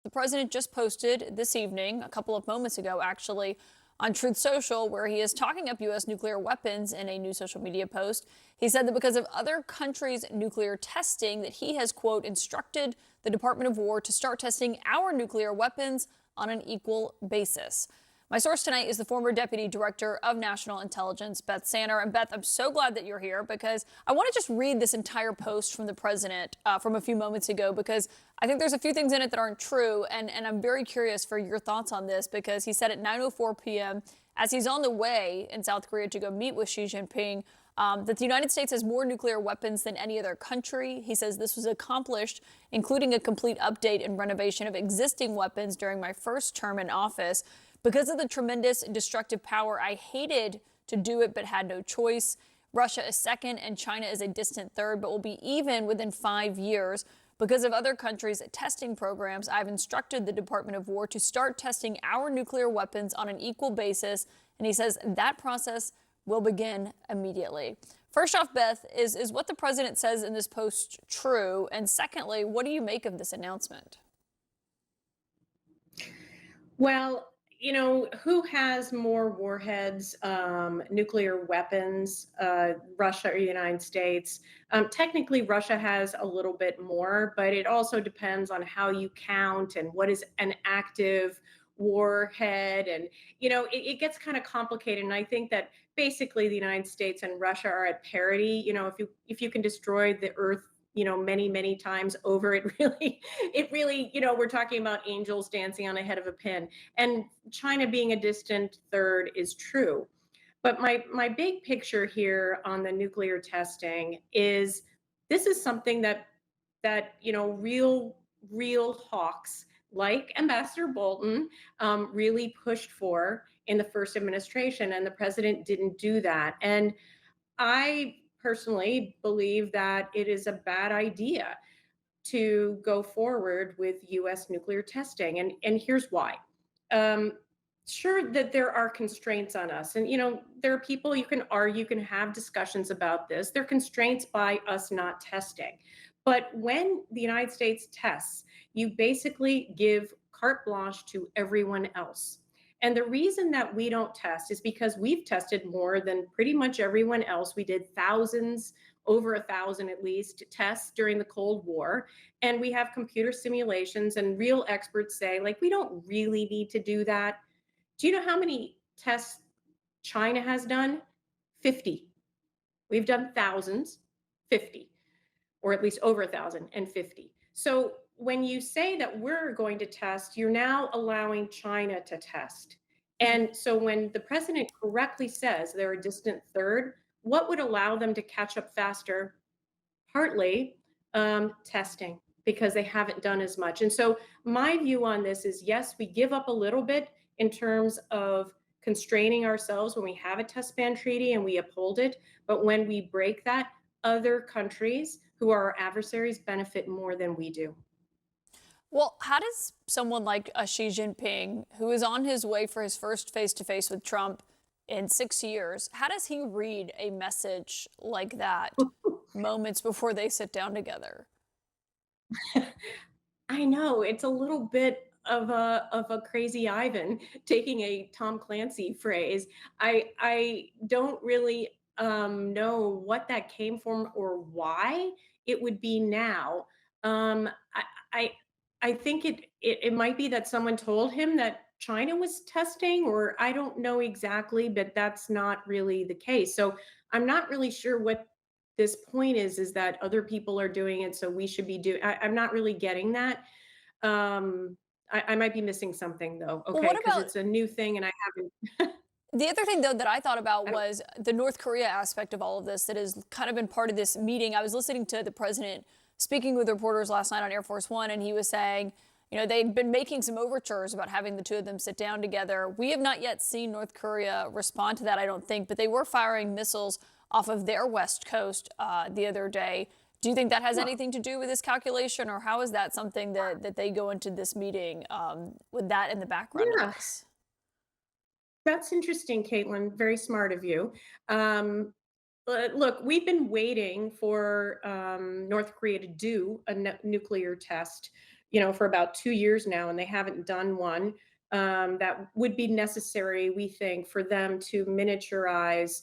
The president just posted this evening, a couple of moments ago actually, on Truth Social, where he is talking up U.S. nuclear weapons in a new social media post. He said that because of other countries' nuclear testing, that he has, quote, instructed the Department of War to start testing our nuclear weapons on an equal basis. My source tonight is the former Deputy Director of National Intelligence, Beth Sanner. And Beth, I'm so glad that you're here because I want to just read this entire post from the president from a few moments ago, because I think there's a few things in it that aren't true. And I'm very curious for your thoughts on this, because he said at 9:04 p.m., as he's on the way in South Korea to go meet with Xi Jinping, that the United States has more nuclear weapons than any other country. He says this was accomplished, including a complete update and renovation of existing weapons during my first term in office. Because of the tremendous destructive power, I hated to do it but had no choice. Russia is second and China is a distant third, but will be even within 5 years. Because of other countries' testing programs, I've instructed the Department of War to start testing our nuclear weapons on an equal basis. And he says that process will begin immediately. First off, Beth, is what the president says in this post true? And secondly, what do you make of this announcement? Well, who has more warheads, nuclear weapons, Russia or the United States? Technically, Russia has a little bit more, but it also depends on how you count and what is an active warhead. And, it gets kind of complicated. And I think that basically the United States and Russia are at parity. If you can destroy the Earth, many, many times over, it really, we're talking about angels dancing on a head of a pin. And China being a distant third is true. But my big picture here on the nuclear testing is this is something that real hawks like Ambassador Bolton really pushed for in the first administration, and the president didn't do that. And I personally believe that it is a bad idea to go forward with US nuclear testing. And here's why. Um, sure that there are constraints on us. And there are people you can argue, you can have discussions about this. There are constraints by us not testing. But when the United States tests, you basically give carte blanche to everyone else. And the reason that we don't test is because we've tested more than pretty much everyone else. We did thousands, over 1,000 at least, tests during the Cold War. And we have computer simulations, and real experts say, like, we don't really need to do that. Do you know how many tests China has done? 50. We've done thousands, 50, or at least over 1,050. So when you say that we're going to test, you're now allowing China to test. And so when the president correctly says they're a distant third, what would allow them to catch up faster? Partly testing, because they haven't done as much. And so my view on this is, yes, we give up a little bit in terms of constraining ourselves when we have a test ban treaty and we uphold it. But when we break that, other countries who are our adversaries benefit more than we do. Well, how does someone like Xi Jinping, who is on his way for his first face-to-face with Trump in 6 years, how does he read a message like that moments before they sit down together? I know it's a little bit of a crazy Ivan taking a Tom Clancy phrase. I don't really know what that came from or why it would be now. I I think it might be that someone told him that China was testing, or I don't know exactly, but that's not really the case. So I'm not really sure what this point is that other people are doing it, so we should be doing. I'm not really getting that. I might be missing something though, Well, okay? what Because about it's a new thing and I haven't. the other thing, though, that I thought about I don't. was the North Korea aspect of all of this that has kind of been part of this meeting. I was listening to the president speaking with reporters last night on Air Force One, and he was saying, they'd been making some overtures about having the two of them sit down together. We have not yet seen North Korea respond to that, I don't think, but they were firing missiles off of their west coast the other day. Do you think that has Well, anything to do with this calculation, or how is that something that they go into this meeting with that in the background of yeah, this? that's interesting, Caitlin. Very smart of you. Um, But look, we've been waiting for North Korea to do a nuclear test, for about 2 years now, and they haven't done one. That would be necessary, we think, for them to miniaturize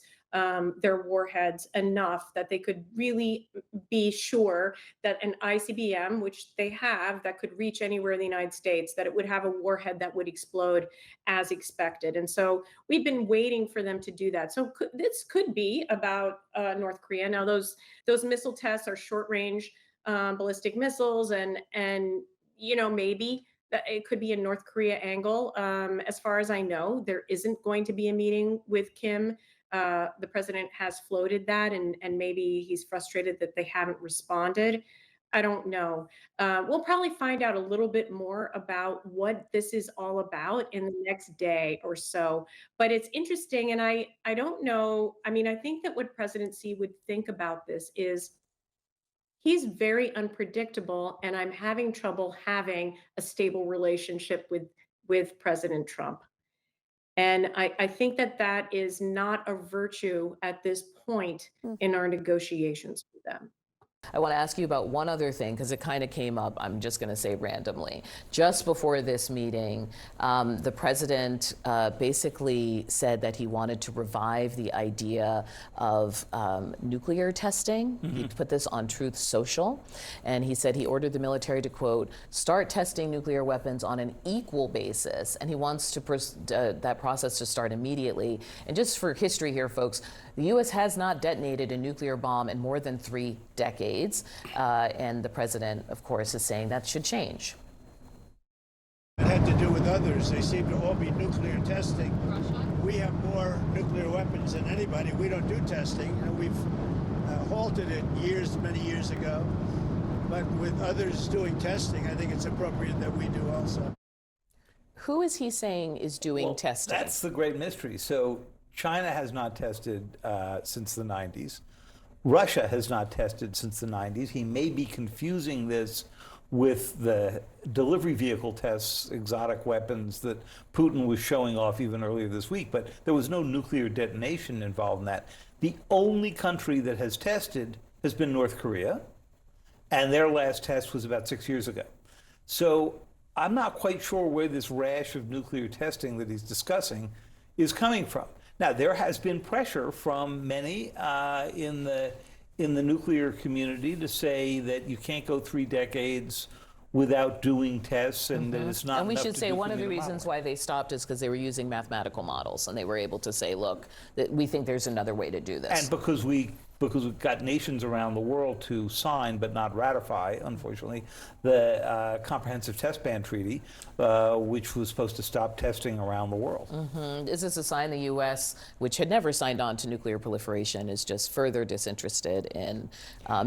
their warheads enough that they could really be sure that an ICBM, which they have, that could reach anywhere in the United States, that it would have a warhead that would explode as expected. And so we've been waiting for them to do that. So this could be about North Korea. Now those missile tests are short range ballistic missiles, and maybe that it could be a North Korea angle. As far as I know, there isn't going to be a meeting with Kim. The president has floated that, and maybe he's frustrated that they haven't responded. I don't know. We'll probably find out a little bit more about what this is all about in the next day or so. But it's interesting, and I don't know. I mean, I think that what President Xi would think about this is he's very unpredictable, and I'm having trouble having a stable relationship with President Trump. And I think that that is not a virtue at this point in our negotiations with them. I want to ask you about one other thing because it kind of came up, I'm just going to say randomly. Just before this meeting, the president basically said that he wanted to revive the idea of nuclear testing. He put this on Truth Social, and he said he ordered the military to, quote, start testing nuclear weapons on an equal basis, and he wants to that process to start immediately. And just for history here, folks, the U.S. has not detonated a nuclear bomb in more than 3 decades, and the president, of course, is saying that should change. It had to do with others. They seem to all be nuclear testing. We have more nuclear weapons than anybody. We don't do testing. We've halted it many years ago. But with others doing testing, I think it's appropriate that we do also. Who is he saying is doing testing? That's the great mystery. So China has not tested since the 90s. Russia has not tested since the 90s. He may be confusing this with the delivery vehicle tests, exotic weapons that Putin was showing off even earlier this week, but there was no nuclear detonation involved in that. The only country that has tested has been North Korea, and their last test was about 6 years ago. So I'm not quite sure where this rash of nuclear testing that he's discussing is coming from. Now, there has been pressure from many in the nuclear community to say that you can't go 3 decades without doing tests, and that it's not. And we enough should to say do one of the community reasons modeling. why they stopped is because they were using mathematical models, and they were able to say, look, that we think there's another way to do this. And because we've got nations around the world to sign but not ratify, unfortunately, the Comprehensive Test Ban Treaty, which was supposed to stop testing around the world. Is this a sign the U.S., which had never signed on to nuclear proliferation, is just further disinterested in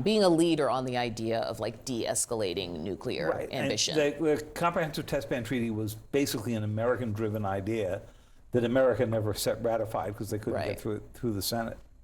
being a leader on the idea of like de-escalating nuclear ambition? And the Comprehensive Test Ban Treaty was basically an American-driven idea that America never ratified because they couldn't get through the Senate.